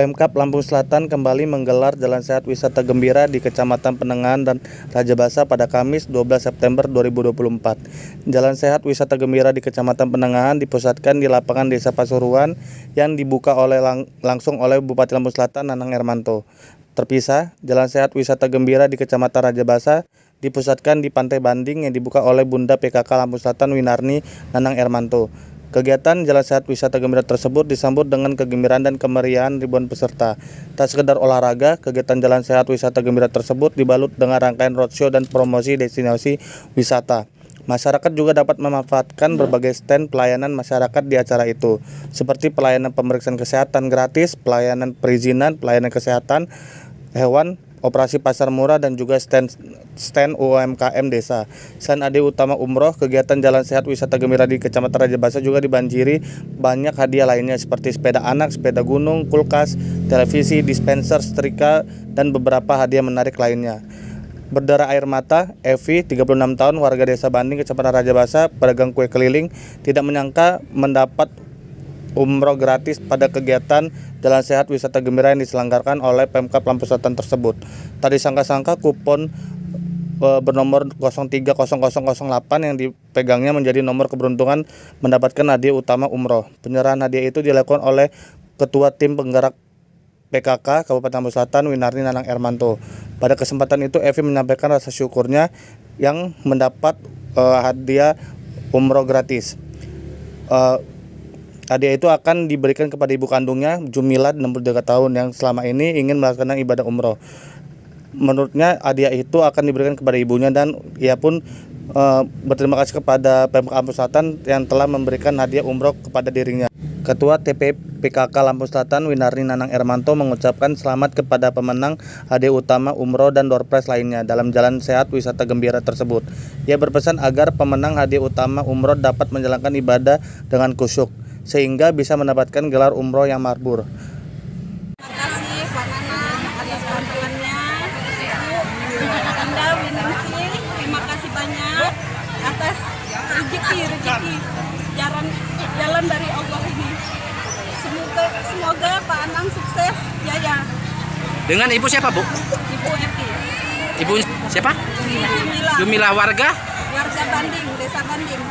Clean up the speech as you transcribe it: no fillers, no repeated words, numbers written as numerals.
Pemkab Lampung Selatan kembali menggelar Jalan Sehat Wisata Gembira di Kecamatan Penengahan dan Rajabasa pada Kamis 12 September 2024. Jalan Sehat Wisata Gembira di Kecamatan Penengahan dipusatkan di lapangan Desa Pasuruan yang dibuka langsung oleh Bupati Lampung Selatan Nanang Hermanto. Terpisah, Jalan Sehat Wisata Gembira di Kecamatan Rajabasa dipusatkan di Pantai Banding yang dibuka oleh Bunda PKK Lampung Selatan Winarni Nanang Hermanto. Kegiatan Jalan Sehat Wisata Gembira tersebut disambut dengan kegembiraan dan kemeriahan ribuan peserta. Tak sekedar olahraga, kegiatan Jalan Sehat Wisata Gembira tersebut dibalut dengan rangkaian roadshow dan promosi destinasi wisata. Masyarakat juga dapat memanfaatkan berbagai stand pelayanan masyarakat di acara itu, seperti pelayanan pemeriksaan kesehatan gratis, pelayanan perizinan, pelayanan kesehatan hewan, operasi pasar murah, dan juga stand UMKM desa. Selain ade utama umroh, kegiatan Jalan Sehat Wisata Gembira di Kecamatan Rajabasa juga dibanjiri banyak hadiah lainnya seperti sepeda anak, sepeda gunung, kulkas, televisi, dispenser, setrika, dan beberapa hadiah menarik lainnya. Berdarah air mata, Evi, 36 tahun, warga desa Banding, Kecamatan Rajabasa, pedagang kue keliling, tidak menyangka mendapat umroh gratis pada kegiatan Jalan Sehat Wisata Gembira yang diselenggarakan oleh Pemkab Lampung Selatan tersebut. Tak disangka-sangka kupon bernomor 030008 yang dipegangnya menjadi nomor keberuntungan mendapatkan hadiah utama umroh. Penyerahan hadiah itu dilakukan oleh Ketua Tim Penggerak PKK Kabupaten Lampung Selatan Winarni Nanang Hermanto. Pada kesempatan itu Evi menyampaikan rasa syukurnya yang mendapat hadiah umroh gratis. Hadiah itu akan diberikan kepada ibu kandungnya, Jumilat, 63 tahun, yang selama ini ingin melaksanakan ibadah umroh. Menurutnya hadiah itu akan diberikan kepada ibunya dan ia pun berterima kasih kepada Pemkab Lampung Selatan yang telah memberikan hadiah umroh kepada dirinya. Ketua TP PKK Lampung Selatan Winarni Nanang Hermanto mengucapkan selamat kepada pemenang hadiah utama umroh dan door prize lainnya dalam Jalan Sehat Wisata Gembira tersebut. Ia berpesan agar pemenang hadiah utama umroh dapat menjalankan ibadah dengan khusyuk sehingga bisa mendapatkan gelar umroh yang makbul. Terima kasih Pak Nanang atas bantuannya. Anda Winarni, terima kasih banyak atas rezeki jalan dari Allah ini. Semoga Pak Anang sukses jaya. Dengan ibu siapa, Bu? Ibu Evi. Ibu siapa? Jumila warga Banding, Desa Banding.